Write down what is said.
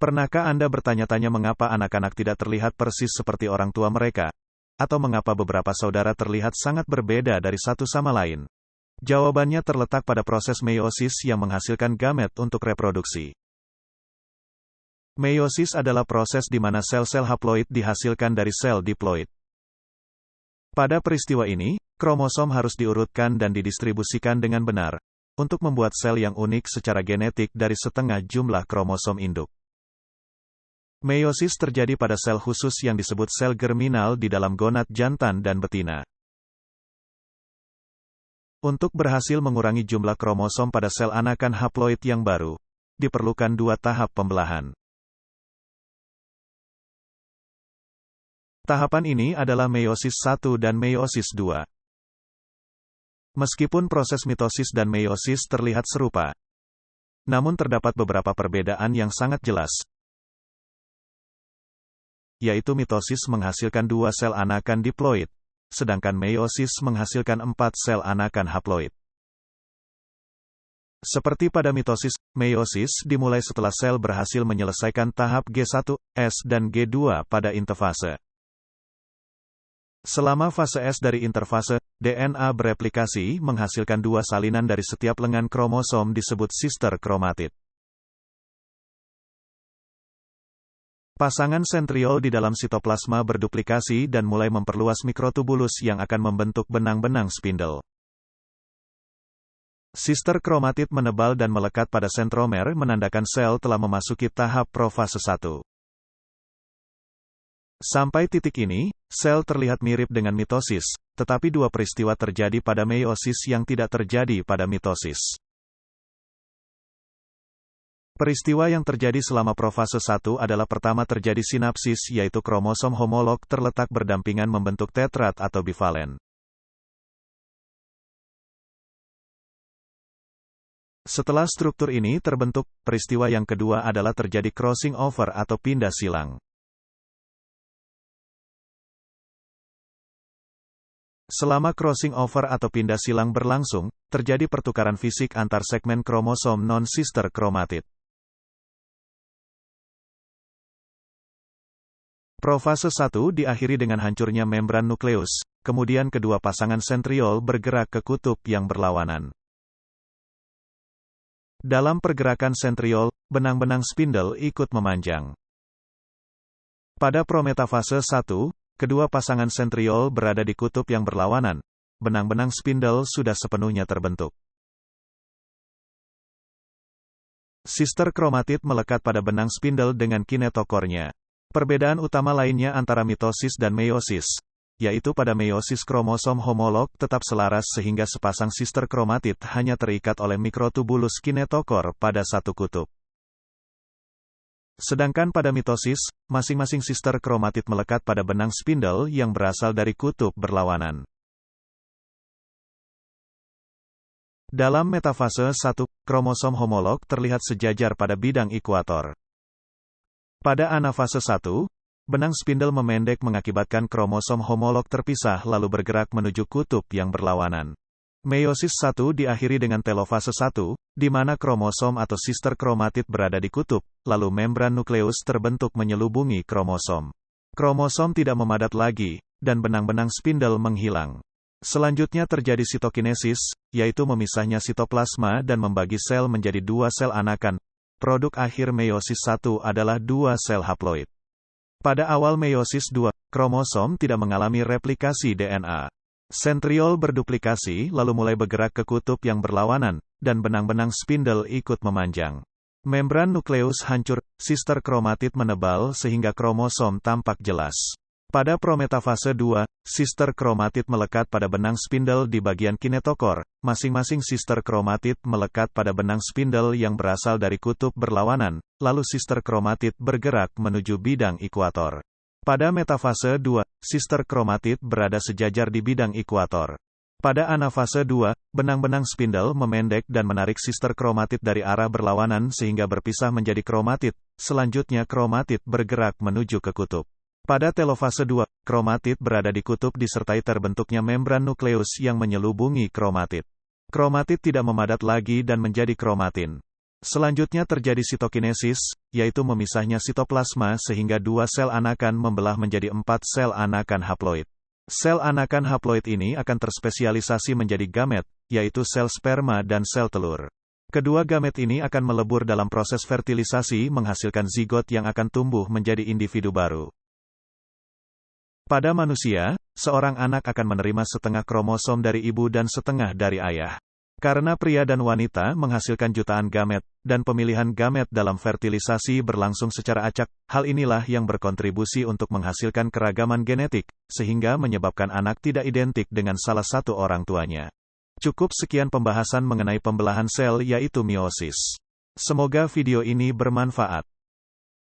Pernahkah Anda bertanya-tanya mengapa anak-anak tidak terlihat persis seperti orang tua mereka? Atau mengapa beberapa saudara terlihat sangat berbeda dari satu sama lain? Jawabannya terletak pada proses meiosis yang menghasilkan gamet untuk reproduksi. Meiosis adalah proses di mana sel-sel haploid dihasilkan dari sel diploid. Pada peristiwa ini, kromosom harus diurutkan dan didistribusikan dengan benar, untuk membuat sel yang unik secara genetik dari setengah jumlah kromosom induk. Meiosis terjadi pada sel khusus yang disebut sel germinal di dalam gonad jantan dan betina. Untuk berhasil mengurangi jumlah kromosom pada sel anakan haploid yang baru, diperlukan dua tahap pembelahan. Tahapan ini adalah meiosis 1 dan meiosis 2. Meskipun proses mitosis dan meiosis terlihat serupa, namun terdapat beberapa perbedaan yang sangat jelas, yaitu mitosis menghasilkan 2 sel anakan diploid, sedangkan meiosis menghasilkan 4 sel anakan haploid. Seperti pada mitosis, meiosis dimulai setelah sel berhasil menyelesaikan tahap G1, S dan G2 pada interfase. Selama fase S dari interfase, DNA bereplikasi menghasilkan 2 salinan dari setiap lengan kromosom disebut sister kromatid. Pasangan sentriol di dalam sitoplasma berduplikasi dan mulai memperluas mikrotubulus yang akan membentuk benang-benang spindle. Sister kromatid menebal dan melekat pada sentromer menandakan sel telah memasuki tahap profase 1. Sampai titik ini, sel terlihat mirip dengan mitosis, tetapi 2 peristiwa terjadi pada meiosis yang tidak terjadi pada mitosis. Peristiwa yang terjadi selama profase 1 adalah pertama terjadi sinapsis, yaitu kromosom homolog terletak berdampingan membentuk tetrad atau bivalen. Setelah struktur ini terbentuk, peristiwa yang kedua adalah terjadi crossing over atau pindah silang. Selama crossing over atau pindah silang berlangsung, terjadi pertukaran fisik antar segmen kromosom non-sister kromatid. Profase 1 diakhiri dengan hancurnya membran nukleus, kemudian kedua pasangan sentriol bergerak ke kutub yang berlawanan. Dalam pergerakan sentriol, benang-benang spindle ikut memanjang. Pada prometafase 1, kedua pasangan sentriol berada di kutub yang berlawanan. Benang-benang spindle sudah sepenuhnya terbentuk. Sister kromatid melekat pada benang spindle dengan kinetokornya. Perbedaan utama lainnya antara mitosis dan meiosis, yaitu pada meiosis kromosom homolog tetap selaras sehingga sepasang sister kromatid hanya terikat oleh mikrotubulus kinetokor pada satu kutub. Sedangkan pada mitosis, masing-masing sister kromatid melekat pada benang spindle yang berasal dari kutub berlawanan. Dalam metafase 1, kromosom homolog terlihat sejajar pada bidang ekuator. Pada anafase 1, benang spindle memendek mengakibatkan kromosom homolog terpisah lalu bergerak menuju kutub yang berlawanan. Meiosis 1 diakhiri dengan telofase 1, di mana kromosom atau sister kromatid berada di kutub, lalu membran nukleus terbentuk menyelubungi kromosom. Kromosom tidak memadat lagi, dan benang-benang spindle menghilang. Selanjutnya terjadi sitokinesis, yaitu memisahnya sitoplasma dan membagi sel menjadi 2 sel anakan. Produk akhir meiosis 1 adalah 2 sel haploid. Pada awal meiosis 2, kromosom tidak mengalami replikasi DNA. Sentriol berduplikasi lalu mulai bergerak ke kutub yang berlawanan, dan benang-benang spindle ikut memanjang. Membran nukleus hancur, sister kromatid menebal sehingga kromosom tampak jelas. Pada prometafase 2, sister kromatid melekat pada benang spindle di bagian kinetokor, masing-masing sister kromatid melekat pada benang spindle yang berasal dari kutub berlawanan, lalu sister kromatid bergerak menuju bidang ekuator. Pada metafase 2, sister kromatid berada sejajar di bidang ekuator. Pada anafase 2, benang-benang spindle memendek dan menarik sister kromatid dari arah berlawanan sehingga berpisah menjadi kromatid, selanjutnya kromatid bergerak menuju ke kutub. Pada telofase 2, kromatid berada di kutub disertai terbentuknya membran nukleus yang menyelubungi kromatid. Kromatid tidak memadat lagi dan menjadi kromatin. Selanjutnya terjadi sitokinesis, yaitu memisahnya sitoplasma sehingga dua sel anakan membelah menjadi 4 sel anakan haploid. Sel anakan haploid ini akan terspesialisasi menjadi gamet, yaitu sel sperma dan sel telur. Kedua gamet ini akan melebur dalam proses fertilisasi menghasilkan zigot yang akan tumbuh menjadi individu baru. Pada manusia, seorang anak akan menerima setengah kromosom dari ibu dan setengah dari ayah. Karena pria dan wanita menghasilkan jutaan gamet, dan pemilihan gamet dalam fertilisasi berlangsung secara acak, hal inilah yang berkontribusi untuk menghasilkan keragaman genetik, sehingga menyebabkan anak tidak identik dengan salah satu orang tuanya. Cukup sekian pembahasan mengenai pembelahan sel yaitu meiosis. Semoga video ini bermanfaat.